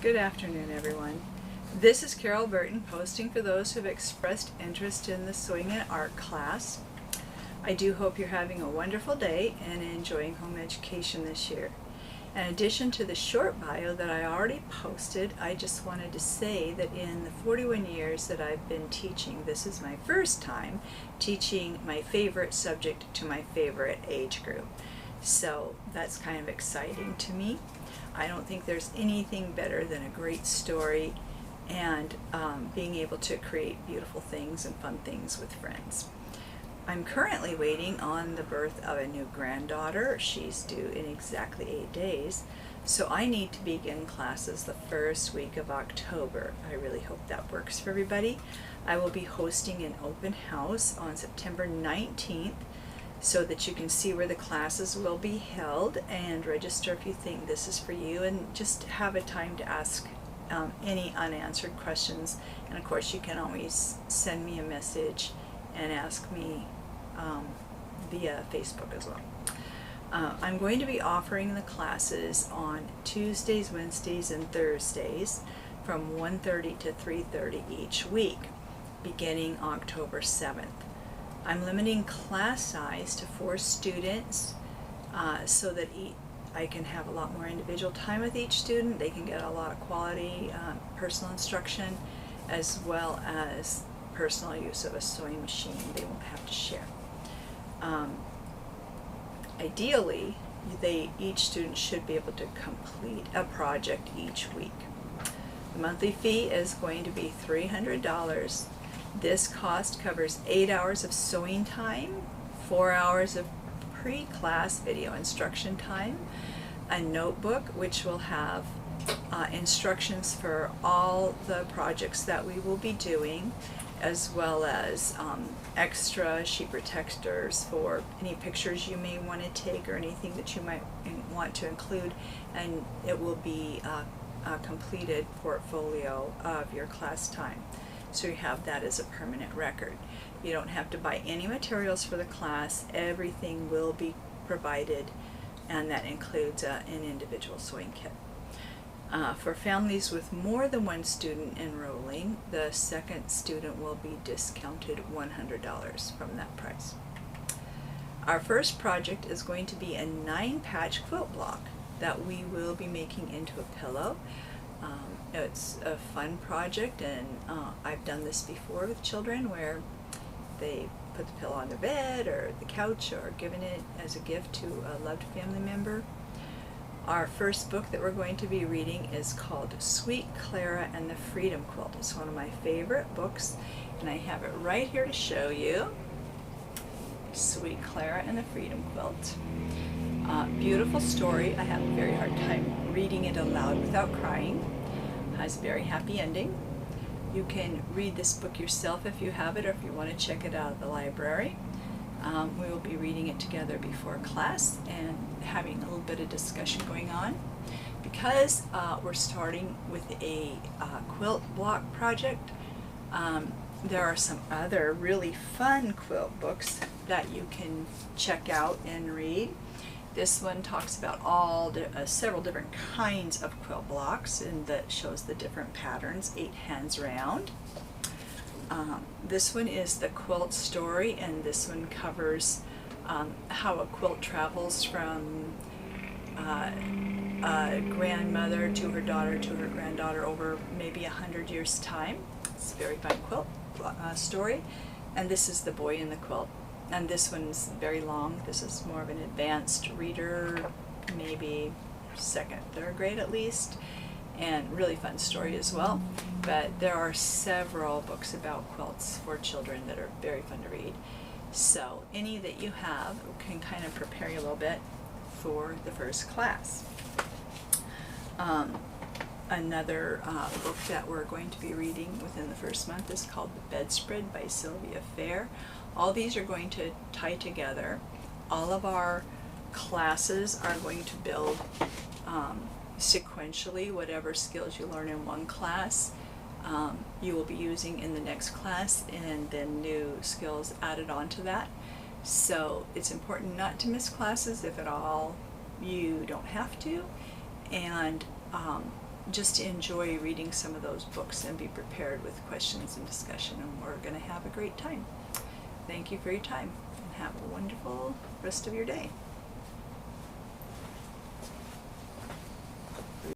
Good afternoon, everyone. This is Carole Burton posting for those who have expressed interest in the Sewing and Art class. I do hope you're having a wonderful day and enjoying home education this year. In addition to the short bio that I already posted, I just wanted to say that in the 41 years that I've been teaching, this is my first time teaching my favorite subject to my favorite age group. So that's kind of exciting to me. I don't think there's anything better than a great story and being able to create beautiful things and fun things with friends. I'm currently waiting on the birth of a new granddaughter. She's due in exactly 8 days, so I need to begin classes the first week of October. I really hope that works for everybody. I will be hosting an open house on September 19th so that you can see where the classes will be held and register if you think this is for you, and just have a time to ask any unanswered questions. And of course you can always send me a message and ask me via Facebook as well. I'm going to be offering the classes on Tuesdays, Wednesdays, and Thursdays from 1:30 to 3:30 each week, beginning October 7th. I'm limiting class size to 4 students so that I can have a lot more individual time with each student. They can get a lot of quality personal instruction, as well as personal use of a sewing machine they won't have to share. Ideally, each student should be able to complete a project each week. The monthly fee is going to be $300. This cost covers 8 hours of sewing time, 4 hours of pre-class video instruction time, a notebook which will have instructions for all the projects that we will be doing, as well as extra sheet protectors for any pictures you may want to take or anything that you might want to include, and it will be a completed portfolio of your class time. So you have that as a permanent record. You don't have to buy any materials for the class. Everything will be provided, and that includes an individual sewing kit. For families with more than one student enrolling, the second student will be discounted $100 from that price. Our first project is going to be a 9-patch quilt block that we will be making into a pillow. It's a fun project, and I've done this before with children where they put the pillow on their bed or the couch, or given it as a gift to a loved family member. Our first book that we're going to be reading is called Sweet Clara and the Freedom Quilt. It's one of my favorite books, and I have it right here to show you. Sweet Clara and the Freedom Quilt. Beautiful story. I have a very hard time reading it aloud without crying. Has a very happy ending. You can read this book yourself if you have it, or if you want to check it out at the library. We will be reading it together before class and having a little bit of discussion going on. Because we're starting with a quilt block project, there are some other really fun quilt books that you can check out and read. This one talks about several different kinds of quilt blocks, and that shows the different patterns, 8 hands round. This one is the quilt story, and this one covers how a quilt travels from a grandmother to her daughter to her granddaughter over maybe 100 years' time. It's a very fun quilt story. And this is The Boy in the Quilt. And this one's very long. This is more of an advanced reader, maybe 2nd, 3rd grade at least, and really fun story as well. But there are several books about quilts for children that are very fun to read. So any that you have can kind of prepare you a little bit for the first class. Another book that we're going to be reading within the first month is called The Bedspread by Sylvia Fair. All these are going to tie together. All of our classes are going to build sequentially. Whatever skills you learn in one class, you will be using in the next class, and then new skills added on to that. So it's important not to miss classes if at all you don't have to, and just to enjoy reading some of those books and be prepared with questions and discussion, and we're going to have a great time. Thank you for your time, and have a wonderful rest of your day.